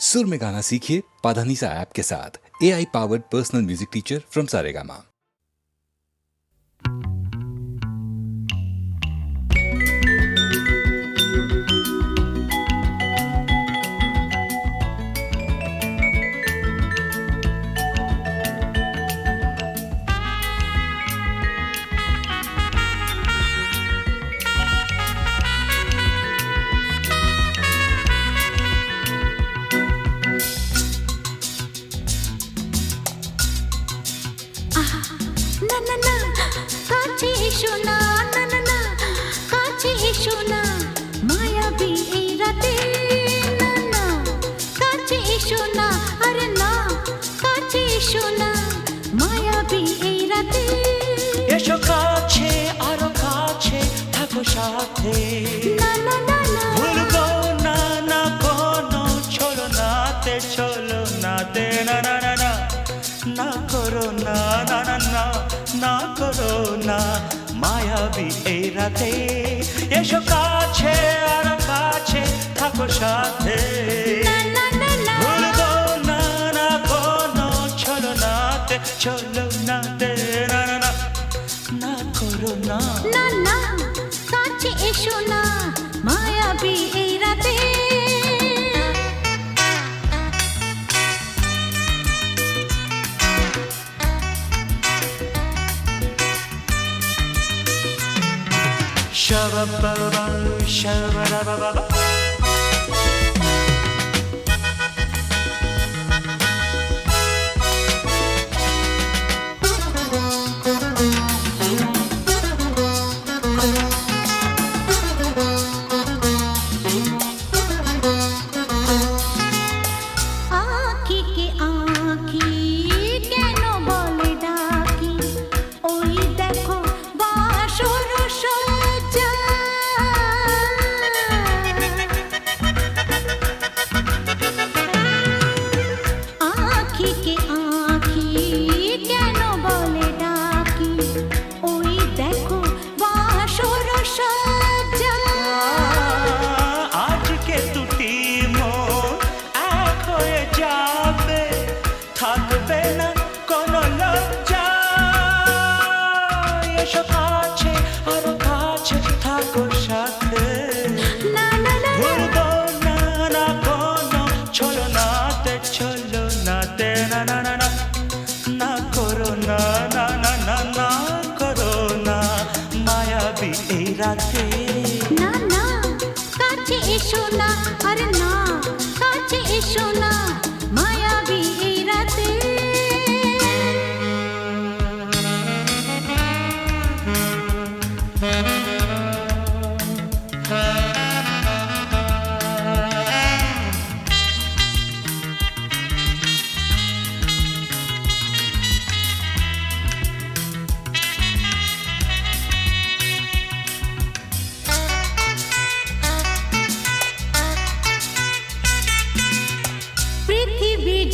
सुर में गाना सीखिए पाधानीसा ऐप के साथ। AI powered personal music teacher from Saregama. এসো কাছে আরো কাছে থাকো সাথে ভুলবো না না কোনো চলো নাতে না না না না না করো না না না না না করো না মায়াবী এই রাতে এসো কাছে আরো কাছে থাকো সাথে ভুলবো না না কোনো চলো নাতে না না না না করো না না না কাছে এসো না মায়াবী এই রাতে Shabba-ba-ba, shabba-da-ba-ba-ba. না না কাছে এসো না আরে না কাছে এসো না মায়াবী এই রাতে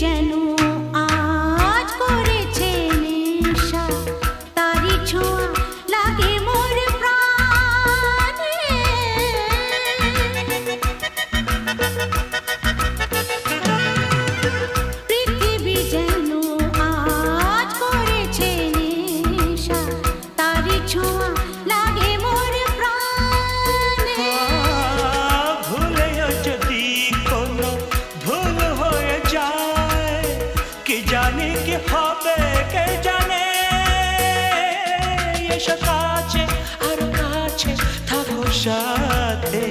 যেন আজ করেছে নেশা তারি ছোঁয়া লাগে মোর প্রাণে পৃথিবী যেন আজ করেছে নেশা তারি ছোঁয়া লাগে মোর প্রাণে ভুলেও যদি কোনো ভুল হয়ে যায় কি জানি কি হবে কে জানে এসো কাছে আরো কাছে থাকো সাথে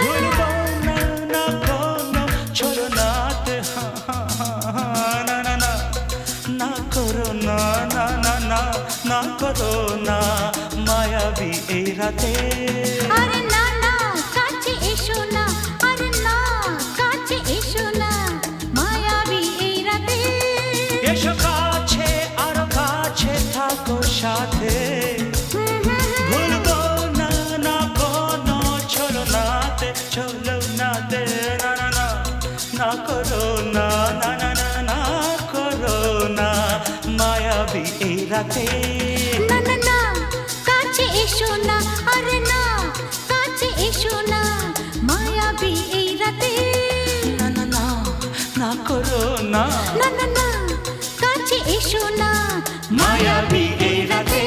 ভুলবো না না কোনো চলো নাতে না না না না করো না না না না না করো না মায়াবী এই রাতে আরে না না কাছে এসো না আরে না কাছে এসো না মায়াবী এই রাতে এসো কাছে আরো কাছে থাকো সাথে ভুলবো না না কোনো চলো নাতে না না না না করো না না না না না করো না মায়াবী এই রাতে না না না কাছে এসো না আরে না কাছে এসো না মায়াবী এই রাতে না না না করো না, না না না কাছে এসো না মায়াবী এই রাতে।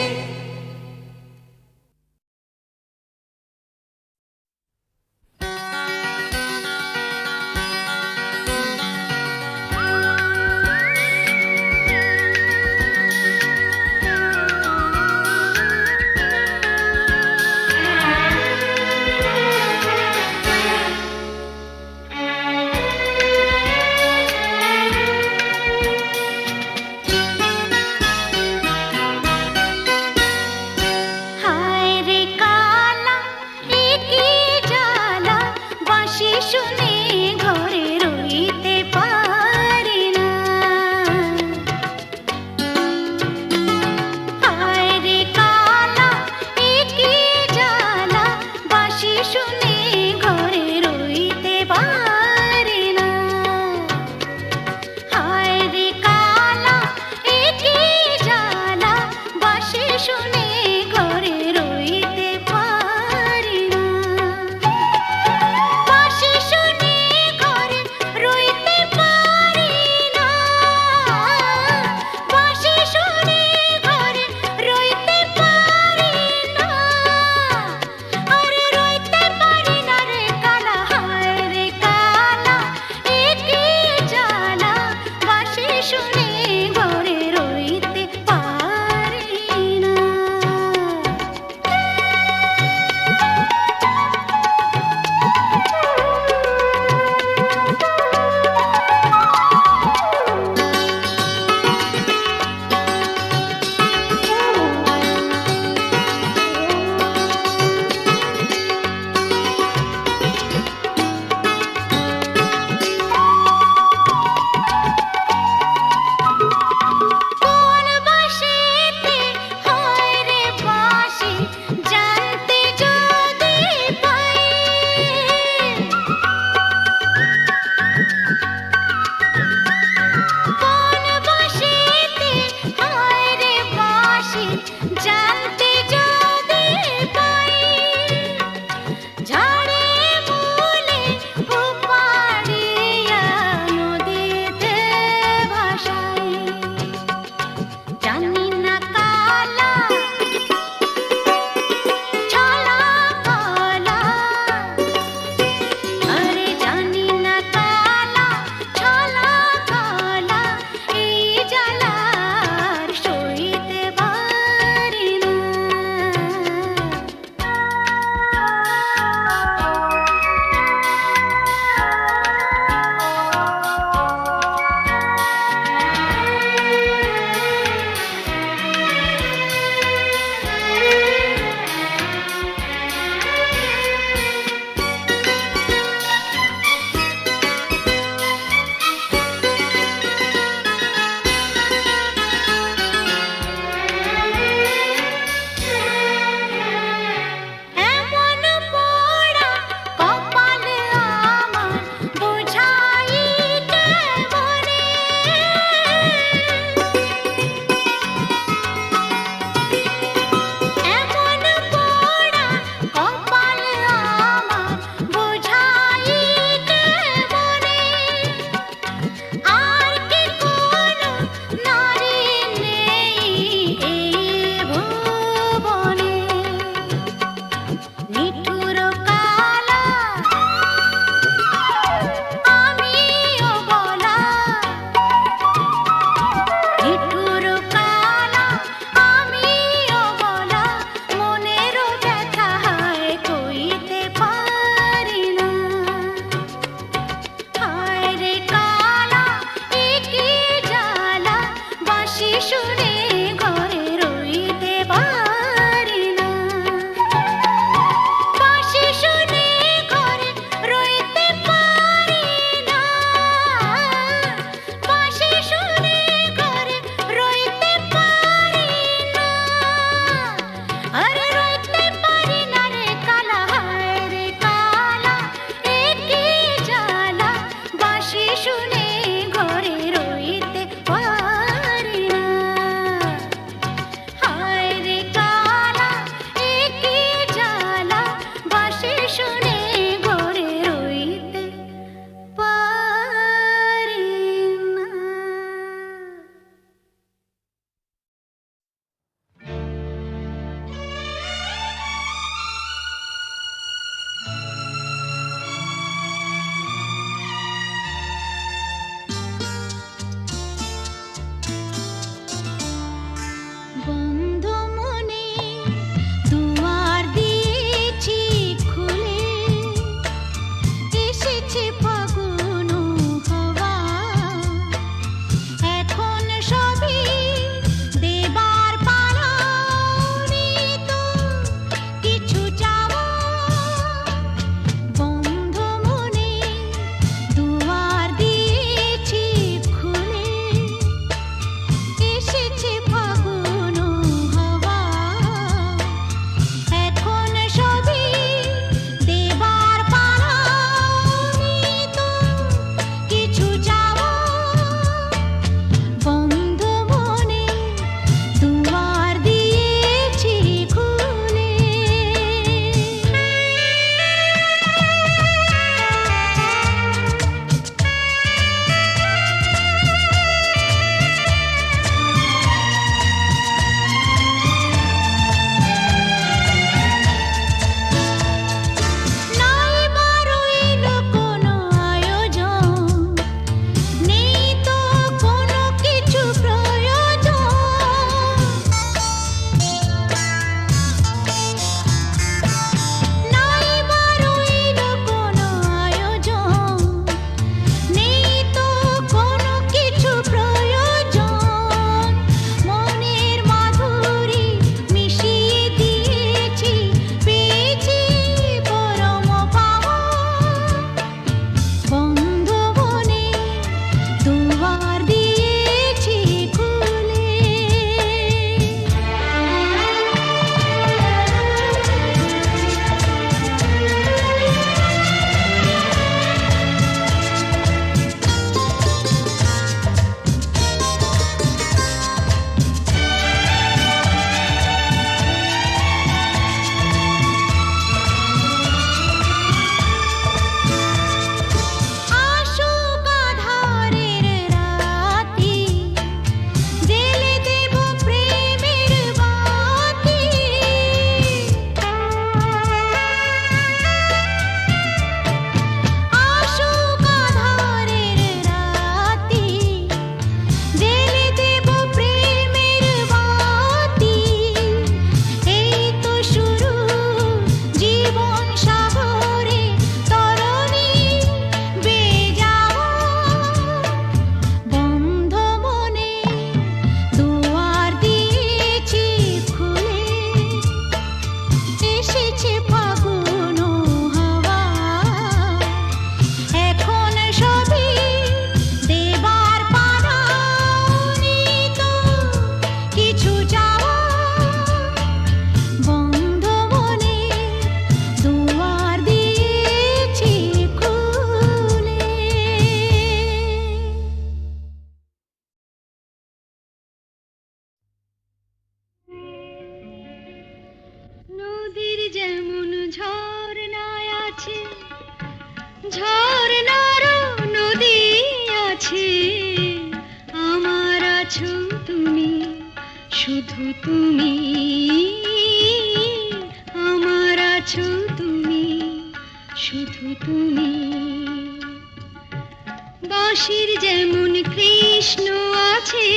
বাঁশির যেমন কৃষ্ণ আছে,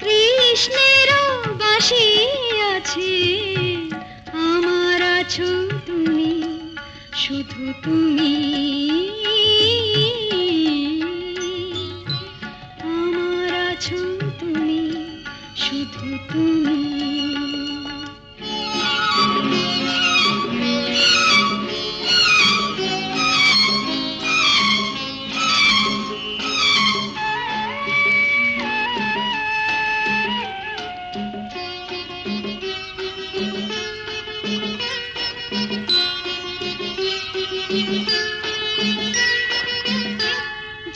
কৃষ্ণেরও বাঁশি আছে। আমার আছো তুমি, শুধু তুমি। আমার আছো তুমি, শুধু তুমি।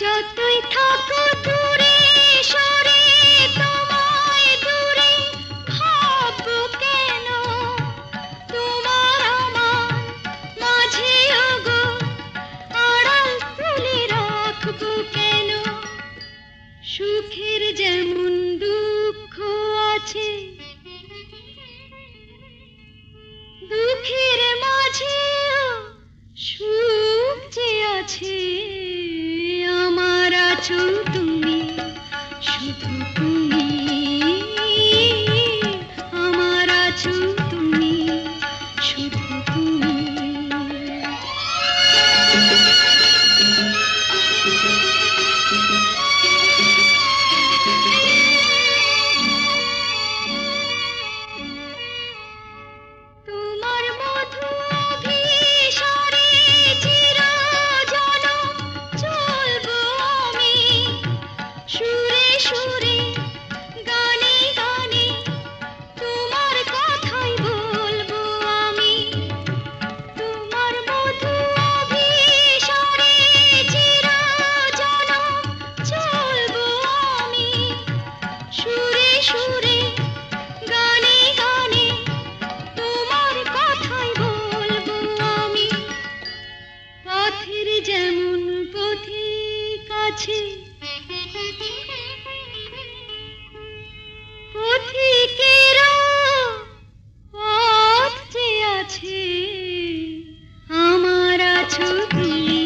যতই থাকো দূরে সরে, তোমায় দূরে ভাববো কেন? তোমার আমার মাঝে ওগো আড়াল তুলে রাখবো কেন? সুখের যেমন দুঃখ আছে, দুঃখের মাঝেও সুখ যে আছে। আমার আছো তুমি, শুধু তুমি। আমার আছো তুমি, শুধু তুমি। তোমার মধু অভিসারে চিরজনম চলবো আমি, সুরে সুরে গানে গানে তোমার কথাই বলবো আমি। তোমার মধু অভিসারে চিরজনম চলবো আমি, সুরে সুরে গানে গানে তোমার কথাই বলবো আমি। পথের যেমন পথিক আছে, পথিকেরও পথ যে আছে। আমার আছো তুমি,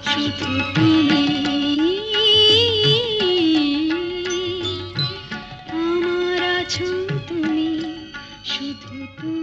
শুধু তুমি। আমার আছো তুমি, শুধু তুমি।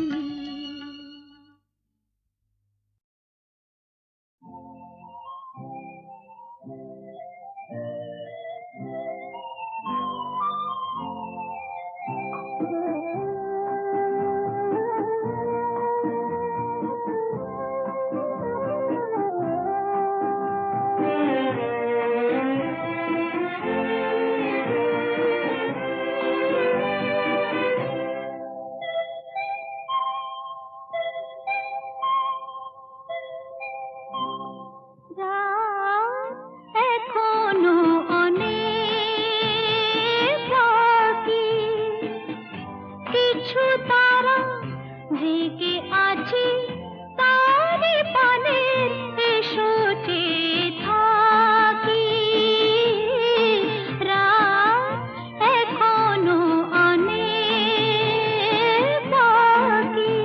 এখনো অনেক বাকি, কিছু তারা জেগে আছে তারি পানে। এসো চেয়ে থাকি, রাত এখনো অনেক বাকি।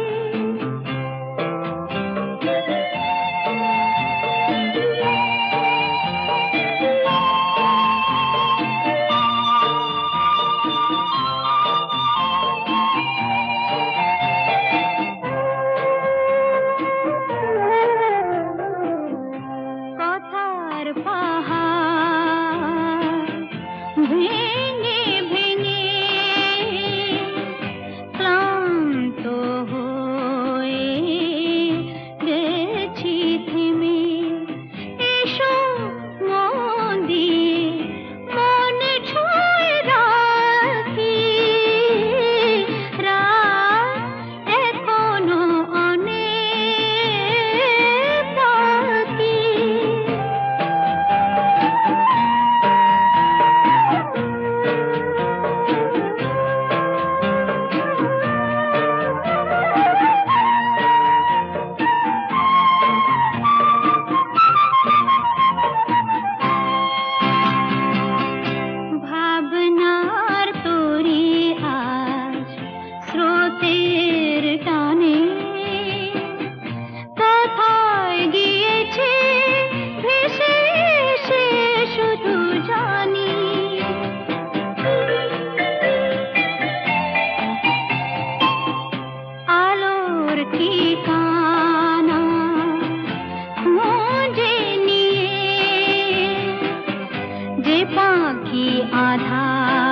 কথার পাহাড় ভেঙে ভেঙে ক্লান্ত হয়ে গেছি থেমে। এসো মন দিয়ে মনে ছুঁয়ে রাখি, রাত এখনো অনেক বাকি। আঁখি আধার